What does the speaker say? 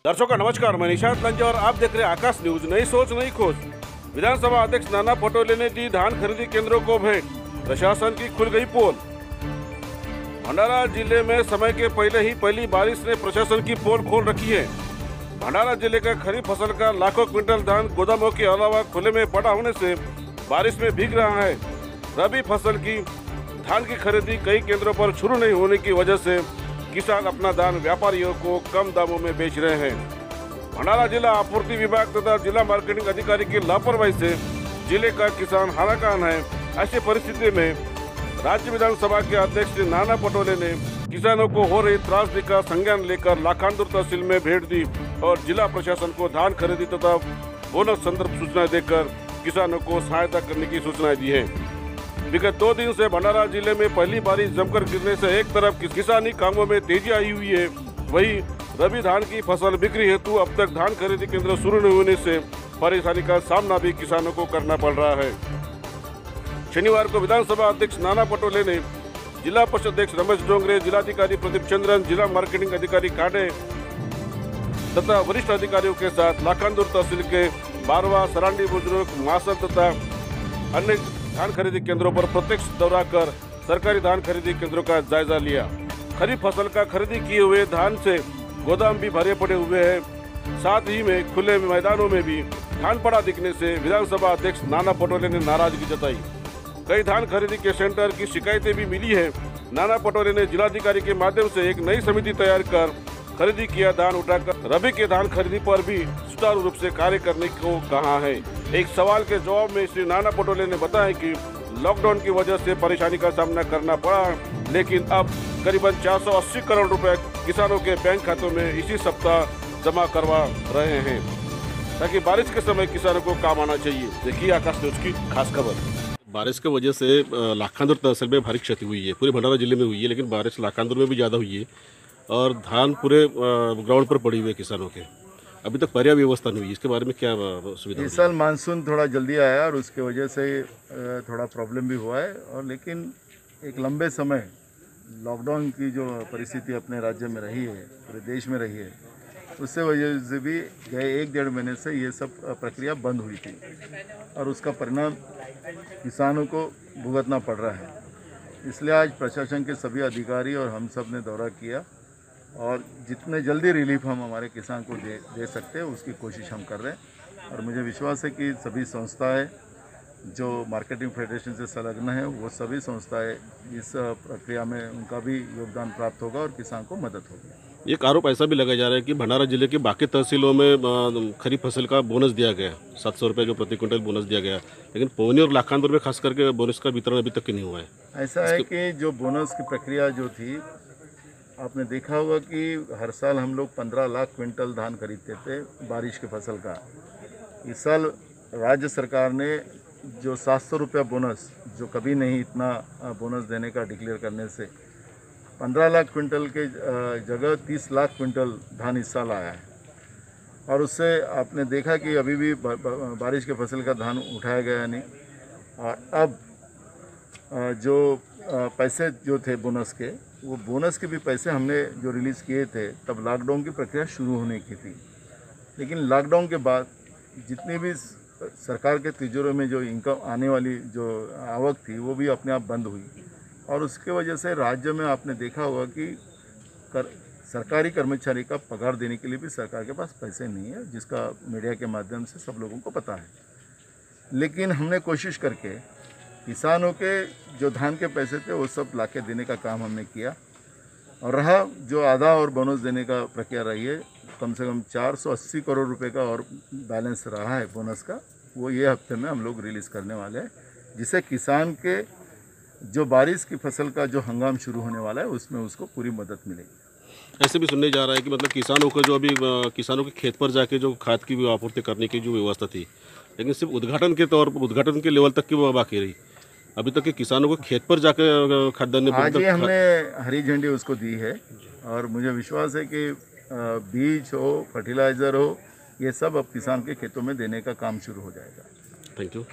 दर्शकों का नमस्कार, मैं निशांत लंजे और आप देख रहे हैं आकाश न्यूज। नई सोच नई खोज। विधानसभा अध्यक्ष नाना पटोले ने दी धान खरीदी केंद्रों को भेंट, प्रशासन की खुल गई पोल। भंडारा जिले में समय के पहले ही पहली बारिश ने प्रशासन की पोल खोल रखी है। भंडारा जिले का खरीफ फसल का लाखों क्विंटल धान गोदामों के अलावा खुले में पड़ा होने से बारिश में भीग रहा है। रबी फसल की धान की खरीदी कई केंद्रों पर शुरू नहीं होने की वजह से किसान अपना धान व्यापारियों को कम दामों में बेच रहे हैं। भंडारा जिला आपूर्ति विभाग तथा जिला मार्केटिंग अधिकारी की लापरवाही से जिले का किसान हालाकान है। ऐसी परिस्थिति में राज्य विधानसभा के अध्यक्ष नाना पटोले ने किसानों को हो रही त्रासदी का संज्ञान लेकर लाखांदुर तहसील में भेंट दी और जिला प्रशासन को धान खरीदी तथा बोनस संदर्भ सूचना देकर किसानों को सहायता करने की सूचनाएं दी है। विगत 2 दिन से भंडारा जिले में पहली बारिश जमकर गिरने से एक तरफ किसानी कामों में तेजी आई हुई है, वहीं रबी धान की फसल बिक्री हेतु अब तक धान खरीदी केंद्र शुरू नहीं होने से परेशानी का सामना भी किसानों को करना पड़ रहा है। शनिवार को विधानसभा अध्यक्ष नाना पटोले ने जिला परिषद अध्यक्ष रमेश डोंगरे, जिलाधिकारी प्रदीप चंद्रन, जिला मार्केटिंग अधिकारी कांडे तथा वरिष्ठ अधिकारियों के साथ लाखांदुर तहसील के बारवा, सरांडी बुजुर्ग, मासल तथा अन्य धान खरीदी केंद्रों पर प्रत्यक्ष दौरा कर सरकारी धान खरीदी केंद्रों का जायजा लिया। खरीफ फसल का खरीदी किए हुए धान से गोदाम भी भरे पड़े हुए हैं। साथ ही में खुले मैदानों में भी धान पड़ा दिखने से विधानसभा अध्यक्ष नाना पटोले ने नाराजगी जताई। कई धान खरीदी के सेंटर की शिकायतें भी मिली है। नाना पटोले ने जिलाधिकारी के माध्यम से एक नई समिति तैयार कर खरीदी किया धान उठाकर रबी के धान खरीदी पर भी सुचारू रूप से कार्य करने को कहा है। एक सवाल के जवाब में श्री नाना पटोले ने बताया कि लॉकडाउन की वजह से परेशानी का सामना करना पड़ा, लेकिन अब करीबन 480 करोड़ रुपए किसानों के बैंक खातों में इसी सप्ताह जमा करवा रहे हैं ताकि बारिश के समय किसानों को काम आना चाहिए। देखिए आकाश न्यूज की खास खबर। बारिश की वजह से लाखांदुर तहसील में भारी क्षति हुई है, पूरे भंडारा जिले में हुई है, लेकिन बारिश लाखांदुर में भी ज़्यादा हुई है और धान पूरे ग्राउंड पर पड़ी हुई है किसानों के। अभी तक पर्याप्त व्यवस्था नहीं हुई, इसके बारे में क्या सुविधा? इस साल मानसून थोड़ा जल्दी आया और उसके वजह से थोड़ा प्रॉब्लम भी हुआ है, और लेकिन एक लंबे समय लॉकडाउन की जो परिस्थिति अपने राज्य में रही है, पूरे देश में रही है, उससे वजह से भी गए 1-1.5 महीने से ये सब प्रक्रिया बंद हुई थी और उसका परिणाम किसानों को भुगतना पड़ रहा है। इसलिए आज प्रशासन के सभी अधिकारी और हम सब ने दौरा किया और जितने जल्दी रिलीफ हम हमारे किसान को दे सकते हैं उसकी कोशिश हम कर रहे हैं। और मुझे विश्वास है कि सभी संस्थाएं जो मार्केटिंग फेडरेशन से संलग्न है वो सभी संस्थाएं इस प्रक्रिया में उनका भी योगदान प्राप्त होगा और किसान को मदद होगी। एक आरोप ऐसा भी लगाया जा रहा है कि भंडारा जिले के बाकी तहसीलों में खरीफ फसल का बोनस दिया गया, 700 रुपये जो प्रति क्विंटल बोनस दिया गया, लेकिन पौनी और लाखांदुर में खास करके बोनस का वितरण अभी तक नहीं हुआ है। ऐसा है कि जो बोनस की प्रक्रिया जो थी, आपने देखा होगा कि हर साल हम लोग 15 लाख क्विंटल धान खरीदते थे बारिश की फसल का। इस साल राज्य सरकार ने जो 700 रुपया बोनस, जो कभी नहीं इतना बोनस देने का डिक्लेयर करने से 15 लाख क्विंटल के जगह 30 लाख क्विंटल धान इस साल आया है। और उससे आपने देखा कि अभी भी बारिश के फसल का धान उठाया गया नहीं। और अब जो पैसे जो थे बोनस के, वो बोनस के भी पैसे हमने जो रिलीज़ किए थे तब लॉकडाउन की प्रक्रिया शुरू होने की थी, लेकिन लॉकडाउन के बाद जितनी भी सरकार के तिजोरी में जो इनकम आने वाली जो आवक थी वो भी अपने आप बंद हुई। और उसके वजह से राज्य में आपने देखा होगा कि सरकारी कर्मचारी का पगार देने के लिए भी सरकार के पास पैसे नहीं है, जिसका मीडिया के माध्यम से सब लोगों को पता है। लेकिन हमने कोशिश करके किसानों के जो धान के पैसे थे वो सब लाके देने का काम हमने किया। और रहा जो आधा और बोनस देने का प्रक्रिया रही है, कम से कम 480 करोड़ रुपए का और बैलेंस रहा है बोनस का, वो ये हफ्ते में हम लोग रिलीज़ करने वाले हैं, जिससे किसान के जो बारिश की फसल का जो हंगाम शुरू होने वाला है उसमें उसको पूरी मदद मिलेगी। ऐसे भी सुनने जा रहा है कि मतलब किसानों को जो अभी किसानों के खेत पर जाके जो खाद की आपूर्ति करने की जो व्यवस्था थी, लेकिन सिर्फ उद्घाटन के तौर पर, उद्घाटन के लेवल तक की वो बाकी रही। अभी तक के किसानों को खेत पर जाकर खाद्यान्न आज ही हमने हरी झंडी उसको दी है और मुझे विश्वास है कि बीज हो, फर्टिलाइज़र हो, ये सब अब किसान के खेतों में देने का काम शुरू हो जाएगा। Thank you.